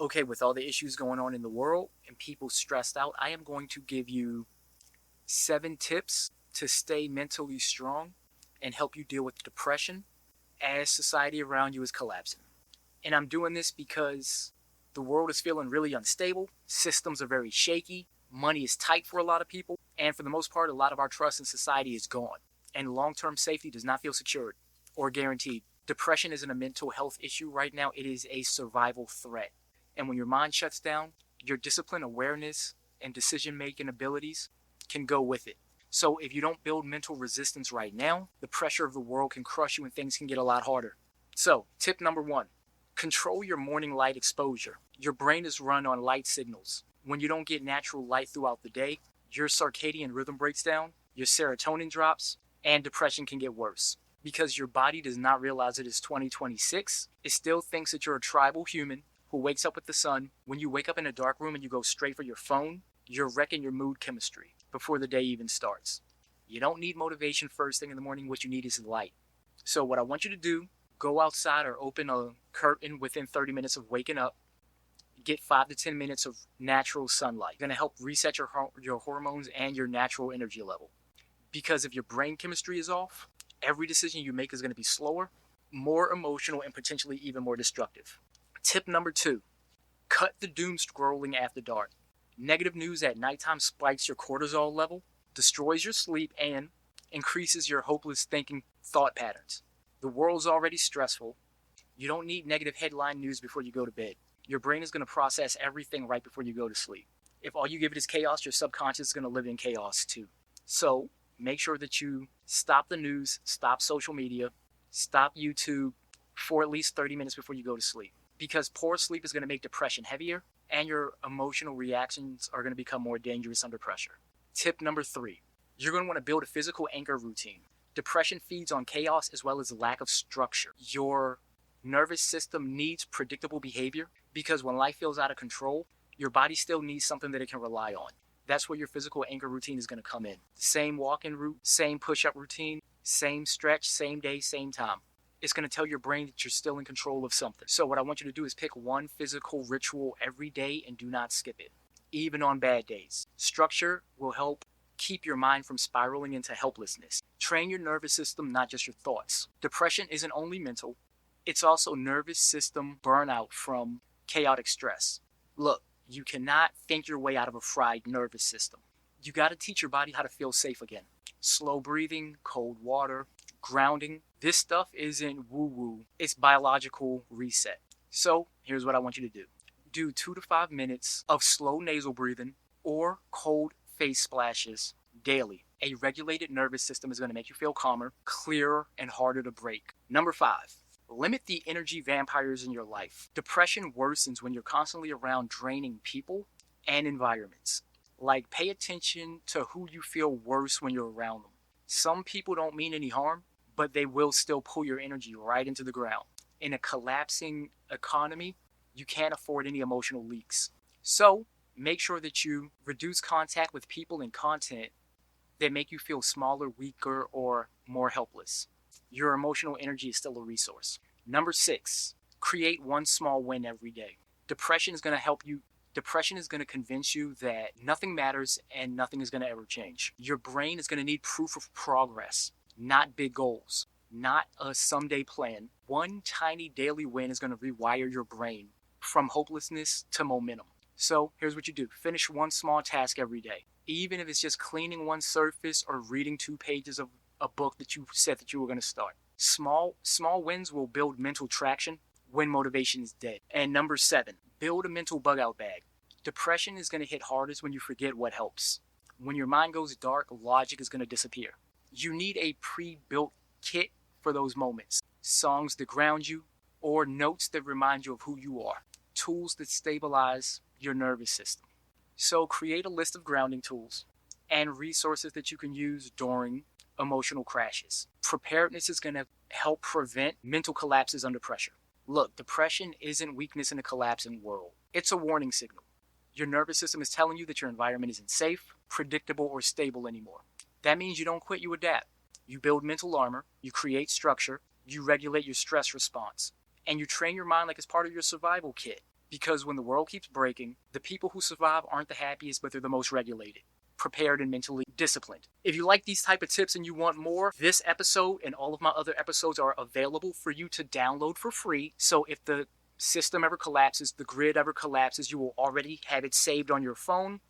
Okay, with all the issues going on in the world and people stressed out, I am going to give you 7 tips to stay mentally strong and help you deal with depression as society around you is collapsing. And I'm doing this because the world is feeling really unstable, systems are very shaky, money is tight for a lot of people, and for the most part, a lot of our trust in society is gone. And long-term safety does not feel secured or guaranteed. Depression isn't a mental health issue right now, it is a survival threat. And when your mind shuts down, your discipline, awareness, and decision-making abilities can go with it. So if you don't build mental resistance right now, the pressure of the world can crush you and things can get a lot harder. So, tip number 1, control your morning light exposure. Your brain is run on light signals. When you don't get natural light throughout the day, your circadian rhythm breaks down, your serotonin drops, and depression can get worse. Because your body does not realize it is 2026, it still thinks that you're a tribal human who wakes up with the sun. When you wake up in a dark room and you go straight for your phone, you're wrecking your mood chemistry before the day even starts. You don't need motivation first thing in the morning. What you need is light. So what I want you to do, go outside or open a curtain within 30 minutes of waking up. Get 5 to 10 minutes of natural sunlight. It's going to help reset your hormones and your natural energy level. Because if your brain chemistry is off, every decision you make is going to be slower, more emotional, and potentially even more destructive. Tip number 2, cut the doom scrolling after dark. Negative news at nighttime spikes your cortisol level, destroys your sleep, and increases your hopeless thinking thought patterns. The world's already stressful. You don't need negative headline news before you go to bed. Your brain is going to process everything right before you go to sleep. If all you give it is chaos, your subconscious is going to live in chaos too. So make sure that you stop the news, stop social media, stop YouTube for at least 30 minutes before you go to sleep. Because poor sleep is going to make depression heavier and your emotional reactions are going to become more dangerous under pressure. Tip number 3, you're going to want to build a physical anchor routine. Depression feeds on chaos as well as lack of structure. Your nervous system needs predictable behavior because when life feels out of control, your body still needs something that it can rely on. That's where your physical anchor routine is going to come in. Same walk-in route, same push-up routine, same stretch, same day, same time. It's going to tell your brain that you're still in control of something. So what I want you to do is pick one physical ritual every day and do not skip it, even on bad days. Structure will help keep your mind from spiraling into helplessness. Train your nervous system, not just your thoughts. Depression isn't only mental, it's also nervous system burnout from chaotic stress. Look, you cannot think your way out of a fried nervous system. You got to teach your body how to feel safe again. Slow breathing, cold water, grounding. This stuff isn't woo-woo. It's biological reset. So here's what I want you to do. Do 2 to 5 minutes of slow nasal breathing or cold face splashes daily. A regulated nervous system is going to make you feel calmer, clearer, and harder to break. Number 5, limit the energy vampires in your life. Depression worsens when you're constantly around draining people and environments. Like, pay attention to who you feel worse when you're around them. Some people don't mean any harm, but they will still pull your energy right into the ground. In a collapsing economy, you can't afford any emotional leaks. So, make sure that you reduce contact with people and content that make you feel smaller, weaker, or more helpless. Your emotional energy is still a resource. Number 6, create one small win every day. Depression is going to convince you that nothing matters and nothing is going to ever change. Your brain is going to need proof of progress, not big goals, not a someday plan. One tiny daily win is going to rewire your brain from hopelessness to momentum. So here's what you do. Finish one small task every day. Even if it's just cleaning one surface or reading 2 pages of a book that you said that you were going to start. Small wins will build mental traction when motivation is dead. And number 7, build a mental bug out bag. Depression is going to hit hardest when you forget what helps. When your mind goes dark, logic is going to disappear. You need a pre-built kit for those moments. Songs that ground you or notes that remind you of who you are. Tools that stabilize your nervous system. So create a list of grounding tools and resources that you can use during emotional crashes. Preparedness is going to help prevent mental collapses under pressure. Look, depression isn't weakness in a collapsing world. It's a warning signal. Your nervous system is telling you that your environment isn't safe, predictable, or stable anymore. That means you don't quit, you adapt. You build mental armor, you create structure, you regulate your stress response, and you train your mind like it's part of your survival kit. Because when the world keeps breaking, the people who survive aren't the happiest, but they're the most regulated, prepared, and mentally disciplined. If you like these type of tips and you want more, this episode and all of my other episodes are available for you to download for free. So if the system ever collapses, the grid ever collapses, you will already have it saved on your phone.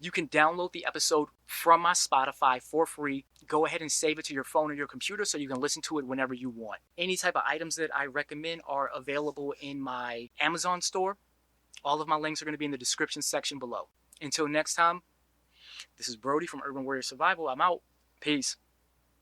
You can download the episode from my Spotify for free. Go ahead and save it to your phone or your computer so you can listen to it whenever you want. Any type of items that I recommend are available in my Amazon store. All of my links are going to be in the description section below. Until next time, this is Brody from Urban Warrior Survival. I'm out. Peace.